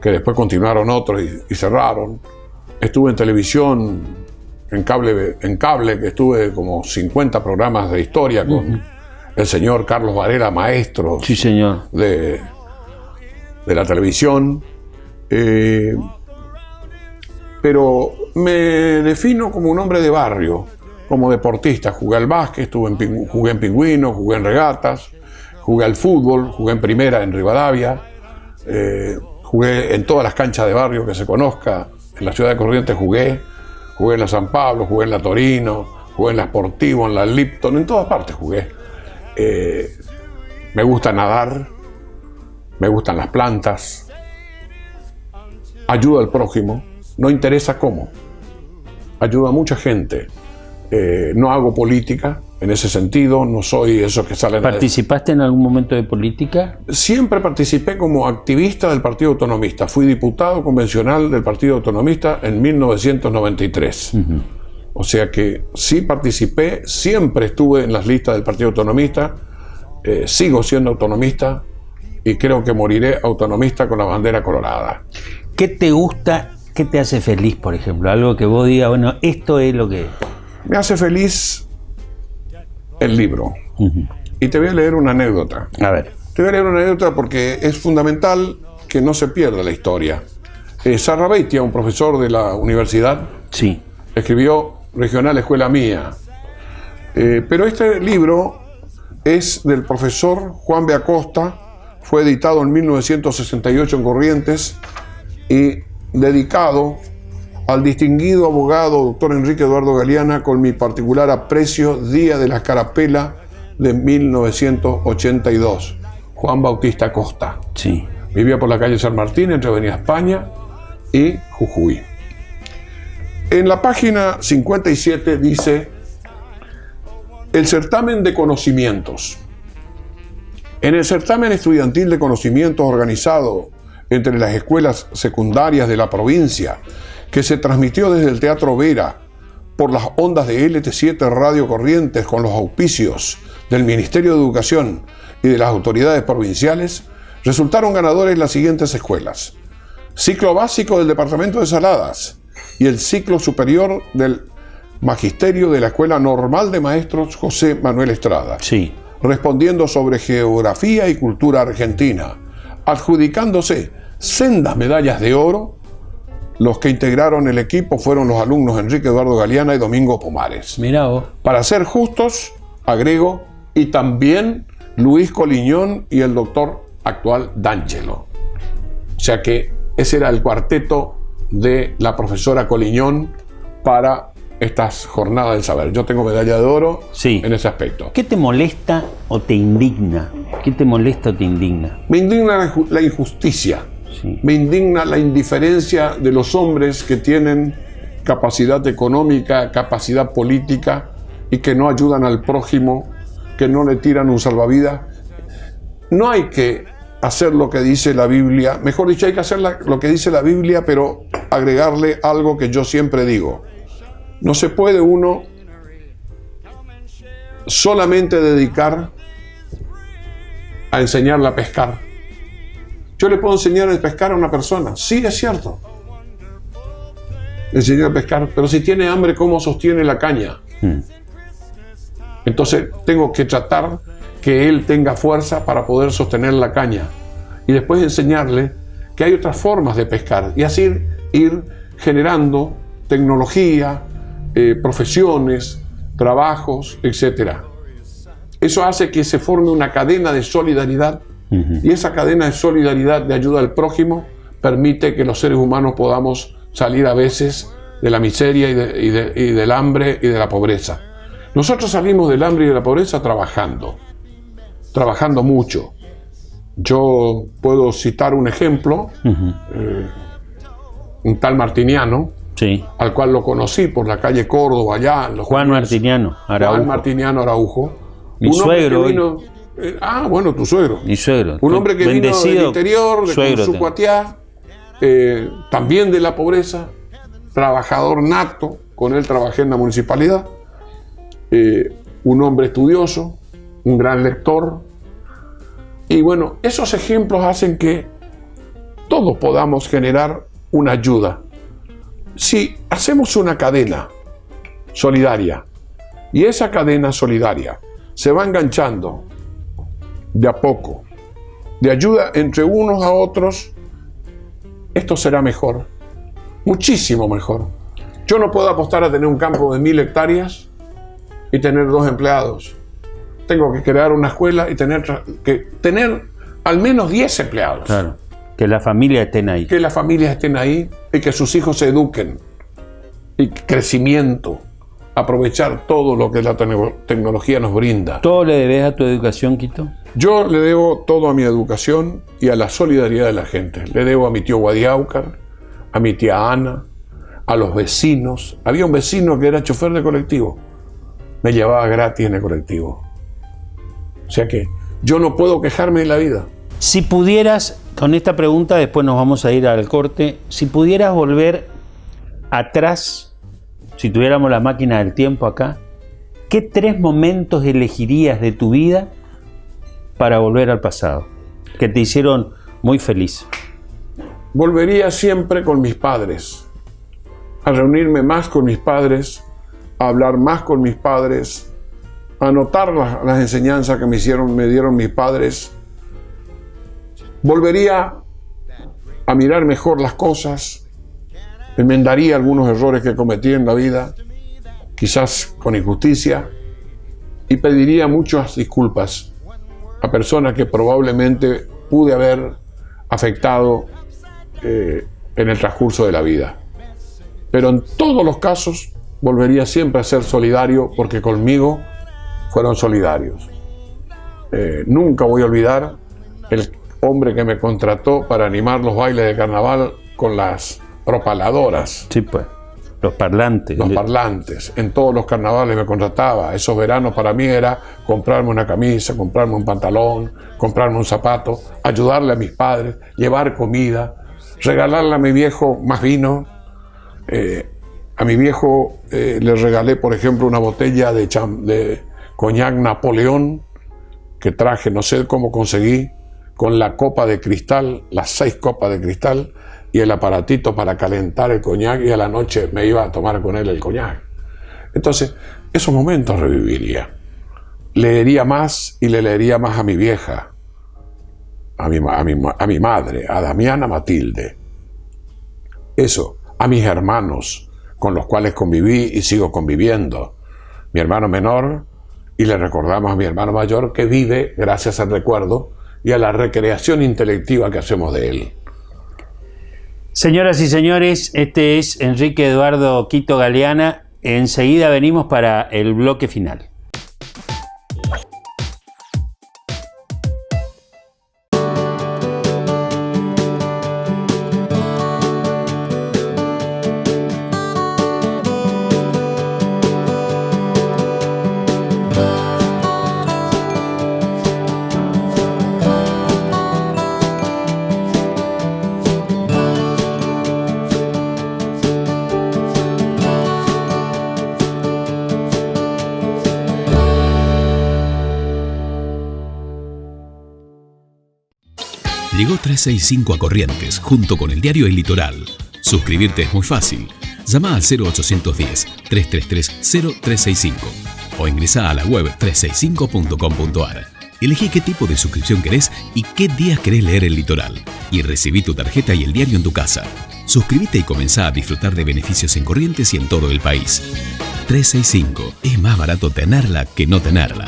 que después continuaron otros y cerraron. Estuve en televisión, en cable, que estuve como 50 programas de historia con el señor Carlos Varela, maestro Sí, señor. de la televisión. Pero me defino como un hombre de barrio, como deportista. Jugué al básquet, jugué en Pingüinos, jugué en regatas, jugué al fútbol, jugué en primera en Rivadavia, jugué en todas las canchas de barrio que se conozca. En la ciudad de Corrientes jugué en la San Pablo, jugué en la Torino, jugué en la Sportivo, en la Lipton, en todas partes jugué. Me gusta nadar, me gustan las plantas, ayudo al prójimo, no interesa cómo, ayudo a mucha gente. No hago política en ese sentido, no soy eso que salen a decir. ¿Participaste en algún momento de política? Siempre participé como activista del Partido Autonomista. Fui diputado convencional del Partido Autonomista en 1993. O sea que sí participé, siempre estuve en las listas del Partido Autonomista, sigo siendo autonomista y creo que moriré autonomista con la bandera colorada. ¿Qué te gusta, qué te hace feliz, por ejemplo? Algo que vos digas, bueno, esto es lo que... Me hace feliz el libro. Y te voy a leer una anécdota. A ver. Te voy a leer una anécdota porque es fundamental que no se pierda la historia. Sarrabeitia, un profesor de la universidad, Sí. escribió Regional Escuela Mía. Pero este libro es del profesor Juan B. Acosta, fue editado en 1968 en Corrientes y dedicado al distinguido abogado doctor Enrique Eduardo Galeana, con mi particular aprecio, día de la Escarapela de 1982. Juan Bautista Acosta. Sí. Vivía por la calle San Martín, entre Avenida España y Jujuy. En la página 57 dice: el certamen de conocimientos. En el certamen estudiantil de conocimientos organizado entre las escuelas secundarias de la provincia, que se transmitió desde el Teatro Vera por las ondas de LT7 Radio Corrientes con los auspicios del Ministerio de Educación y de las autoridades provinciales, resultaron ganadores las siguientes escuelas: ciclo básico del departamento de Saladas y el ciclo superior del Magisterio de la Escuela Normal de Maestros José Manuel Estrada, Sí. respondiendo sobre geografía y cultura argentina, adjudicándose sendas medallas de oro. Los que integraron el equipo fueron los alumnos Enrique Eduardo Galeana y Domingo Pomares. Mirá vos. Para ser justos, agrego, y también Luis Coliñón y el doctor actual D'Angelo. O sea que ese era el cuarteto de la profesora Coliñón para estas jornadas del saber. Yo tengo medalla de oro Sí. en ese aspecto. ¿Qué te molesta o te indigna? ¿Qué te molesta o te indigna? Me indigna la injusticia. Sí. Me indigna la indiferencia de los hombres que tienen capacidad económica, capacidad política y que no ayudan al prójimo, que no le tiran un salvavidas. No hay que hacer lo que dice la Biblia, mejor dicho, hay que hacer lo que dice la Biblia, pero agregarle algo que yo siempre digo. No se puede uno solamente dedicar a enseñarle a pescar. Yo le puedo enseñar a pescar a una persona, sí, es cierto. enseñar a pescar, pero si tiene hambre, ¿cómo sostiene la caña? Entonces tengo que tratar que él tenga fuerza para poder sostener la caña y después enseñarle que hay otras formas de pescar y así ir generando tecnología, profesiones, trabajos, etc. Eso hace que se forme una cadena de solidaridad y esa cadena de solidaridad de ayuda al prójimo permite que los seres humanos podamos salir a veces de la miseria y del hambre y de la pobreza. Nosotros salimos del hambre y de la pobreza trabajando mucho. Yo puedo citar un ejemplo, un tal Martiniano, sí, al cual lo conocí por la calle Córdoba, allá en los Juan Martiniano Araujo. Juan Martiniano Araujo. Mi suegro. Vino, bueno, tu suegro. Mi suegro. Un hombre que vino del interior, de suegro, Consucuatiá, también de la pobreza, trabajador nato, con él trabajé en la municipalidad, un hombre estudioso, un gran lector. Y bueno, esos ejemplos hacen que todos podamos generar una ayuda. Si hacemos una cadena solidaria y esa cadena solidaria se va enganchando de a poco, de ayuda entre unos a otros, esto será mejor, muchísimo mejor. Yo no puedo apostar a tener un campo de 1000 hectáreas y tener 2 empleados. Tengo que crear una escuela y tener al menos 10 empleados. Claro, que la familia estén ahí. Que las familias estén ahí y que sus hijos se eduquen. Y crecimiento. Aprovechar todo lo que la tecnología nos brinda. ¿Todo le debes a tu educación, Quito? Yo le debo todo a mi educación y a la solidaridad de la gente. Le debo a mi tío Guadiáucar, a mi tía Ana, a los vecinos. Había un vecino que era chofer de colectivo. Me llevaba gratis en el colectivo. O sea que yo no puedo quejarme de la vida. Si pudieras, con esta pregunta después nos vamos a ir al corte, si pudieras volver atrás, si tuviéramos la máquina del tiempo acá, ¿qué 3 momentos elegirías de tu vida para volver al pasado? Que te hicieron muy feliz. Volvería siempre con mis padres, a reunirme más con mis padres, a hablar más con mis padres, a anotar las enseñanzas que me dieron mis padres. Volvería a mirar mejor las cosas, enmendaría algunos errores que cometí en la vida, quizás con injusticia, y pediría muchas disculpas a personas que probablemente pude haber afectado en el transcurso de la vida. Pero en todos los casos volvería siempre a ser solidario porque conmigo fueron solidarios. Nunca voy a olvidar el hombre que me contrató para animar los bailes de carnaval con las propaladoras. Sí, pues, los parlantes. Los parlantes. En todos los carnavales me contrataba. Esos veranos para mí era comprarme una camisa, comprarme un pantalón, comprarme un zapato, ayudarle a mis padres, llevar comida, regalarle a mi viejo más vino. A mi viejo le regalé, por ejemplo, una botella de coñac Napoleón que traje, no sé cómo conseguí, con la copa de cristal, las 6 copas de cristal y el aparatito para calentar el coñac, y a la noche me iba a tomar con él el coñac. Entonces, esos momentos reviviría. Leería más y le leería más a mi vieja, a mi madre, a Damiana Matilde. Eso, a mis hermanos, con los cuales conviví y sigo conviviendo. Mi hermano menor, y le recordamos a mi hermano mayor que vive gracias al recuerdo y a la recreación intelectiva que hacemos de él. Señoras y señores, este es Enrique Eduardo Quito Galeana. Enseguida venimos para el bloque final. Llegó 365 a Corrientes, junto con el diario El Litoral. Suscribirte es muy fácil. Llama al 0810-333-0365 o ingresa a la web 365.com.ar. Elegí qué tipo de suscripción querés y qué días querés leer el litoral. Y recibí tu tarjeta y el diario en tu casa. Suscríbete y comenzá a disfrutar de beneficios en Corrientes y en todo el país. 365. Es más barato tenerla que no tenerla.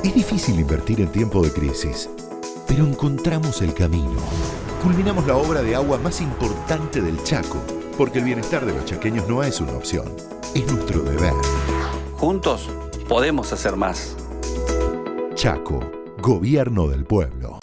Es difícil invertir en tiempo de crisis, pero encontramos el camino. Culminamos la obra de agua más importante del Chaco, porque el bienestar de los chaqueños no es una opción, es nuestro deber. Juntos podemos hacer más. Chaco, Gobierno del Pueblo.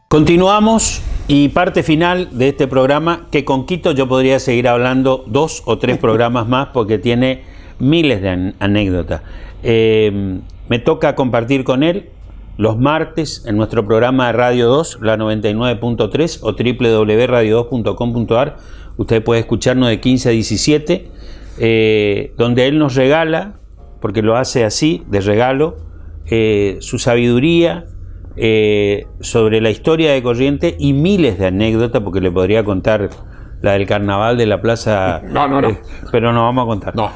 Continuamos y parte final de este programa, que con Quito yo podría seguir hablando 2 o 3 programas más porque tiene miles de anécdotas. Me toca compartir con él los martes en nuestro programa de Radio 2, la 99.3 o www.radio2.com.ar. Usted puede escucharnos de 15 a 17, donde él nos regala, porque lo hace así, de regalo, su sabiduría sobre la historia de Corrientes y miles de anécdotas, porque le podría contar la del carnaval de la plaza. No. Pero no vamos a contar. No.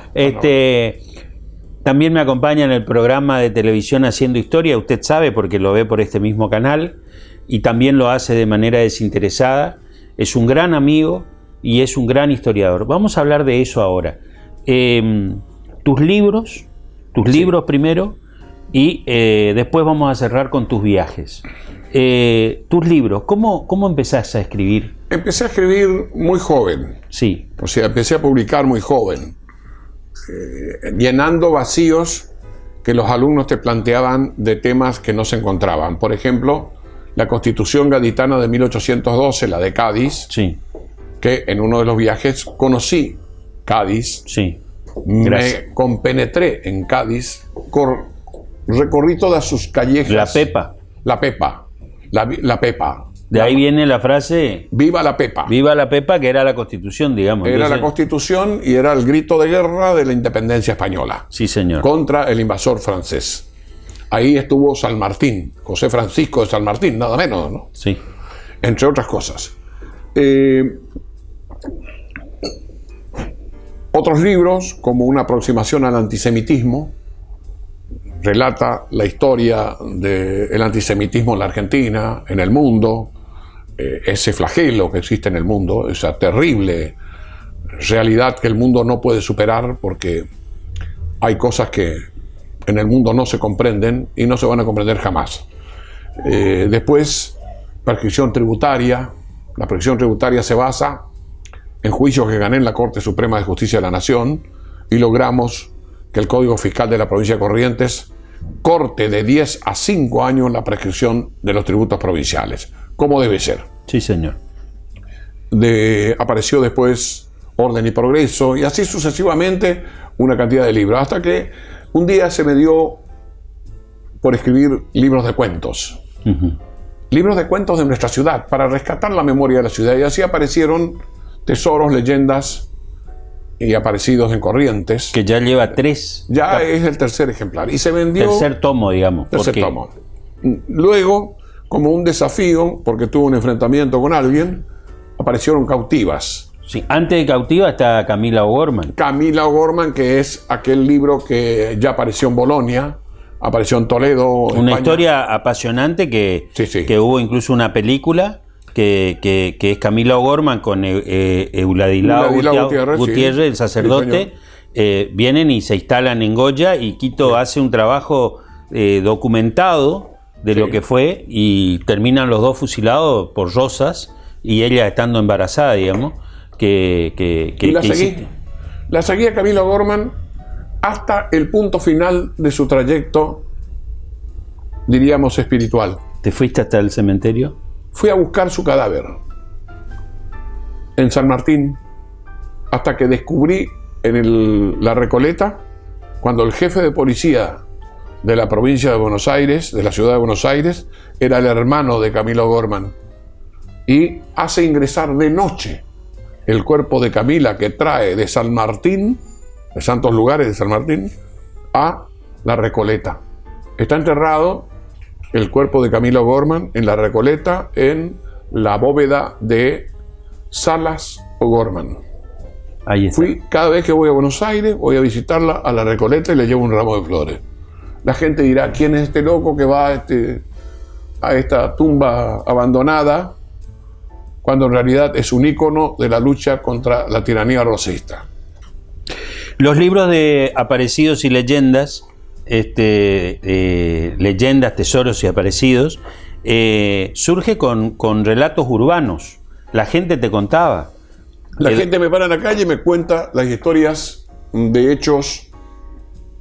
También me acompaña en el programa de televisión Haciendo Historia, usted sabe porque lo ve por este mismo canal, y también lo hace de manera desinteresada. Es un gran amigo y es un gran historiador. Vamos a hablar de eso ahora. Tus libros primero, y después vamos a cerrar con tus viajes. Tus libros, ¿cómo empezaste a escribir? Empecé a escribir muy joven. Sí. O sea, empecé a publicar muy joven, llenando vacíos que los alumnos te planteaban de temas que no se encontraban. Por ejemplo, la Constitución Gaditana de 1812, la de Cádiz, Sí. que en uno de los viajes conocí Cádiz. Sí. Gracias. Me compenetré en Cádiz, recorrí todas sus callejas. La Pepa. La Pepa. La Pepa. De ahí viene la frase ¡Viva la Pepa! Viva la Pepa, que era la Constitución, digamos. Era Entonces, la Constitución y era el grito de guerra de la independencia española. Sí, señor. Contra el invasor francés. Ahí estuvo San Martín, José Francisco de San Martín, nada menos, ¿no? Sí. Entre otras cosas. Otros libros, como Una aproximación al antisemitismo, relata la historia del antisemitismo en la Argentina, en el mundo, ese flagelo que existe en el mundo, esa terrible realidad que el mundo no puede superar porque hay cosas que en el mundo no se comprenden y no se van a comprender jamás. Después, persecución tributaria. La persecución tributaria se basa en juicios que gané en la Corte Suprema de Justicia de la Nación, y logramos que el Código Fiscal de la provincia de Corrientes corte de 10 a 5 años la prescripción de los tributos provinciales, como debe ser. Sí, señor. Apareció después Orden y Progreso, y así sucesivamente una cantidad de libros, hasta que un día se me dio por escribir libros de cuentos. Libros de cuentos de nuestra ciudad, para rescatar la memoria de la ciudad, y así aparecieron tesoros, leyendas y aparecidos en Corrientes. Que ya lleva 3. Ya es el tercer ejemplar. Y se vendió... Tercer tomo, digamos. Tercer tomo. Luego, como un desafío, porque tuvo un enfrentamiento con alguien, aparecieron Cautivas. Sí, antes de Cautiva está Camila O'Gorman. Camila O'Gorman, que es aquel libro que ya apareció en Bolonia, apareció en Toledo. Una España. historia apasionante que hubo incluso una película que es Camila O'Gorman con Euladilao Gutiérrez, el sacerdote. Vienen y se instalan en Goya, y Quito hace un trabajo documentado de lo que fue, y terminan los dos fusilados por Rosas, y ella estando embarazada, digamos. Y la seguí a Camila O'Gorman hasta el punto final de su trayecto, diríamos, espiritual. ¿Te fuiste hasta el cementerio? Fui a buscar su cadáver en San Martín, hasta que descubrí en la Recoleta, cuando el jefe de policía de la provincia de Buenos Aires, de la ciudad de Buenos Aires, era el hermano de Camila O'Gorman, y hace ingresar de noche el cuerpo de Camila, que trae de San Martín, de santos lugares de San Martín, a la Recoleta. Está enterrado el cuerpo de Camila O'Gorman en la Recoleta, en la bóveda de Salas O'Gorman. Ahí está. Cada vez que voy a Buenos Aires, voy a visitarla a la Recoleta y le llevo un ramo de flores. La gente dirá, ¿quién es este loco que va a esta tumba abandonada? Cuando en realidad es un ícono de la lucha contra la tiranía rosista. Los libros de aparecidos y leyendas, leyendas, tesoros y aparecidos, surge con relatos urbanos. La gente te contaba. La gente me para en la calle y me cuenta las historias de hechos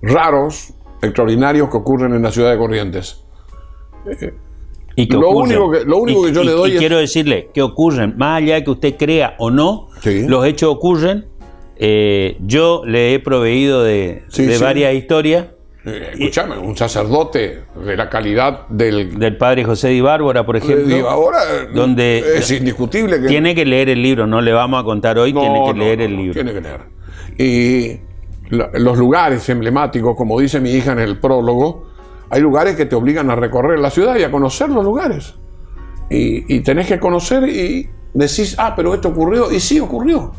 raros, extraordinarios que ocurren en la ciudad de Corrientes. Lo único que yo le doy es... quiero decirle que ocurren, más allá de que usted crea o no, los hechos ocurren. Yo le he proveído de varias historias. Escúchame, un sacerdote de la calidad del padre José de Ibárbara, por ejemplo, donde es indiscutible que tiene que leer el libro. No le vamos a contar hoy, tiene que leer el libro. Tiene que leer. Y los lugares emblemáticos, como dice mi hija en el prólogo, hay lugares que te obligan a recorrer la ciudad y a conocer los lugares. Y tenés que conocer y decís, pero esto ocurrió, y sí ocurrió.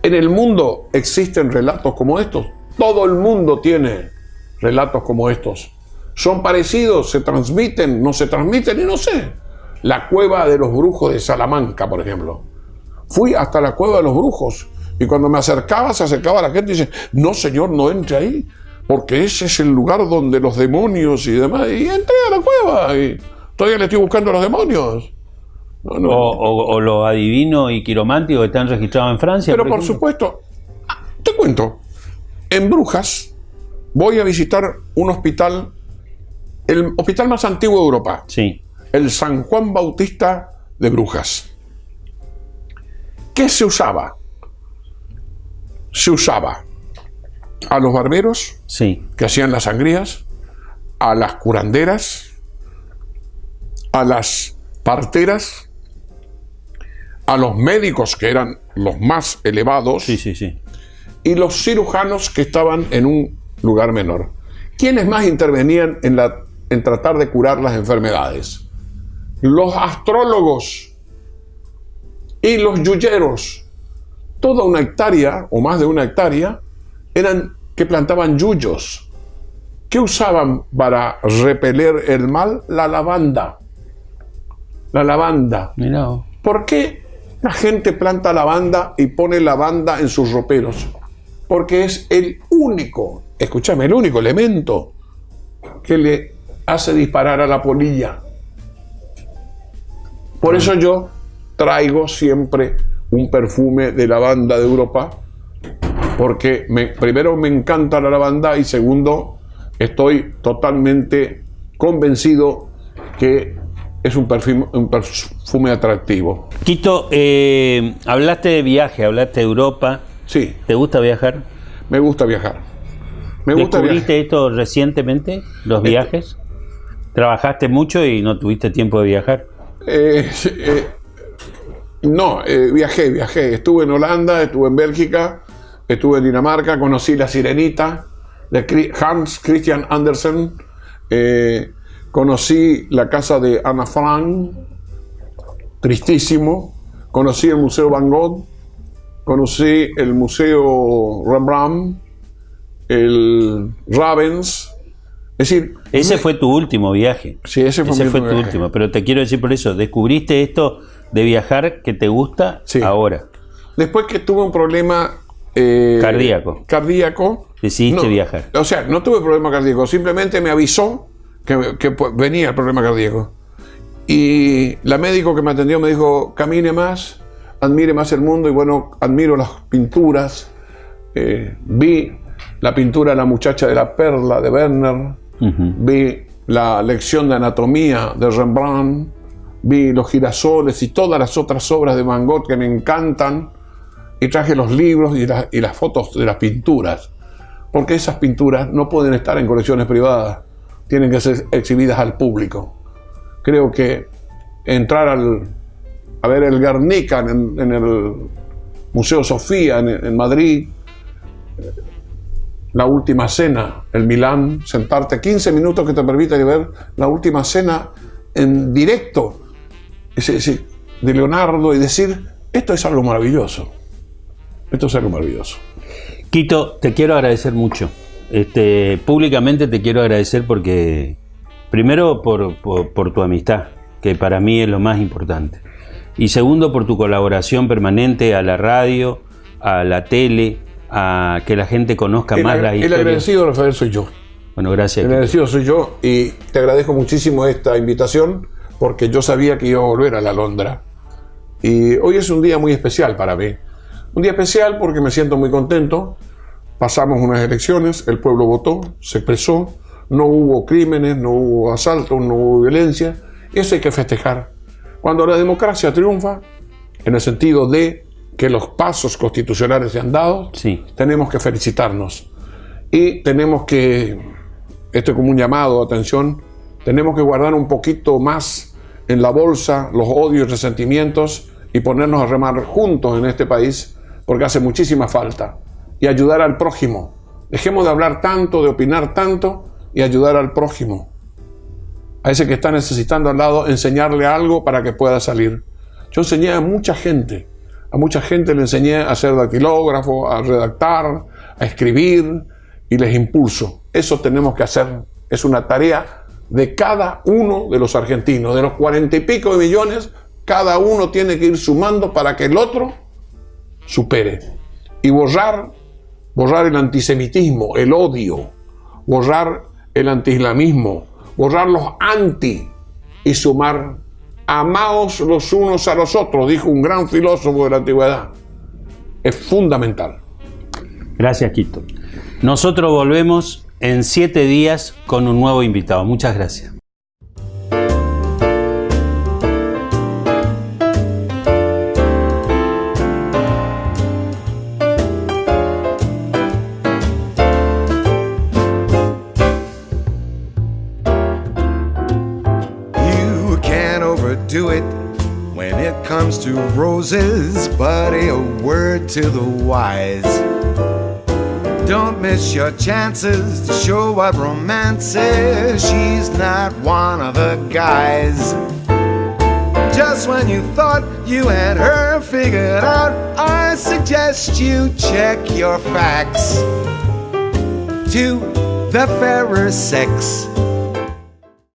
En el mundo existen relatos como estos. Todo el mundo tiene relatos como estos. Son parecidos, se transmiten, no se transmiten, y no sé. La cueva de los brujos de Salamanca, por ejemplo. Fui hasta la cueva de los brujos, y cuando me acercaba, se acercaba la gente y dice, no señor, no entre ahí, porque ese es el lugar donde los demonios y demás. Y entré a la cueva y todavía le estoy buscando a los demonios. No. O los adivinos y quirománticos que están registrados en Francia. Pero por supuesto, te cuento, en Brujas voy a visitar un hospital, el hospital más antiguo de Europa, el San Juan Bautista de Brujas. ¿Qué se usaba? Se usaba a los barberos que hacían las sangrías, a las curanderas, a las parteras, a los médicos, que eran los más elevados, y los cirujanos, que estaban en un lugar menor. ¿Quiénes más intervenían en tratar de curar las enfermedades? Los astrólogos y los yuyeros. Toda una hectárea, o más de una hectárea, eran que plantaban yuyos. ¿Qué usaban para repeler el mal? La lavanda. La lavanda. Mirá. ¿Por qué la gente planta lavanda y pone lavanda en sus roperos? Porque es el único, escúchame, el único elemento que le hace disparar a la polilla. Por eso yo traigo siempre un perfume de lavanda de Europa, porque primero me encanta la lavanda y segundo estoy totalmente convencido que es un perfume atractivo. Quito, hablaste de viaje, hablaste de Europa. Sí. ¿Te gusta viajar? Me gusta viajar. ¿Descubriste esto recientemente, los viajes? ¿Trabajaste mucho y no tuviste tiempo de viajar? No, viajé. Estuve en Holanda, estuve en Bélgica, estuve en Dinamarca, conocí La Sirenita de Hans Christian Andersen, conocí la casa de Anna Frank, tristísimo, conocí el Museo Van Gogh, conocí el Museo Rembrandt, el Ravens. Es decir, ese fue tu último viaje. Sí, ese fue tu último. Pero te quiero decir por eso, descubriste esto de viajar que te gusta ahora. Después que tuve un problema cardíaco, decidiste viajar. O sea, no tuve problema cardíaco, simplemente me avisó que venía el problema cardíaco. Y la médico que me atendió me dijo, camine más, admire más el mundo. Y bueno, admiro las pinturas. Vi la pintura de La muchacha de la perla de Werner. Vi la lección de anatomía de Rembrandt, vi los girasoles y todas las otras obras de Van Gogh que me encantan, y traje los libros y las fotos de las pinturas, porque esas pinturas no pueden estar en colecciones privadas, tienen que ser exhibidas al público. Creo que entrar a ver el Guernica en el Museo Sofía en Madrid, La Última Cena, el Milán, sentarte 15 minutos que te permite ver La Última Cena en directo de Leonardo y decir, esto es algo maravilloso. Esto es algo maravilloso. Quito, te quiero agradecer mucho. Públicamente te quiero agradecer porque, primero por tu amistad, que para mí es lo más importante. Y segundo, por tu colaboración permanente a la radio, a la tele, a que la gente conozca más las historias. El agradecido, Rafael, soy yo. Bueno, gracias. El agradecido soy yo y te agradezco muchísimo esta invitación porque yo sabía que iba a volver a la Londra. Y hoy es un día muy especial para mí. Un día especial porque me siento muy contento. Pasamos unas elecciones, el pueblo votó, se expresó, no hubo crímenes, no hubo asaltos, no hubo violencia. Y eso hay que festejar. Cuando la democracia triunfa, en el sentido de que los pasos constitucionales se han dado, sí, tenemos que felicitarnos. Y tenemos que, esto es como un llamado de atención, tenemos que guardar un poquito más en la bolsa los odios y resentimientos y ponernos a remar juntos en este país, porque hace muchísima falta. Y ayudar al prójimo. Dejemos de hablar tanto, de opinar tanto y ayudar al prójimo. A ese que está necesitando al lado, enseñarle algo para que pueda salir. Yo enseñé a mucha gente le enseñé a ser dactilógrafo, a redactar, a escribir y les impulso. Eso tenemos que hacer. Es una tarea de cada uno de los argentinos. De los 40 y pico de millones, cada uno tiene que ir sumando para que el otro supere. Y borrar el antisemitismo, el odio, borrar el antiislamismo, borrar los anti y sumar. Amaos los unos a los otros, dijo un gran filósofo de la antigüedad. Es fundamental. Gracias, Quito. Nosotros volvemos en 7 días con un nuevo invitado. Muchas gracias. Do it when it comes to roses, buddy, a word to the wise. Don't miss your chances to show what romance is. She's not one of the guys. Just when you thought you had her figured out, I suggest you check your facts. To the fairer sex,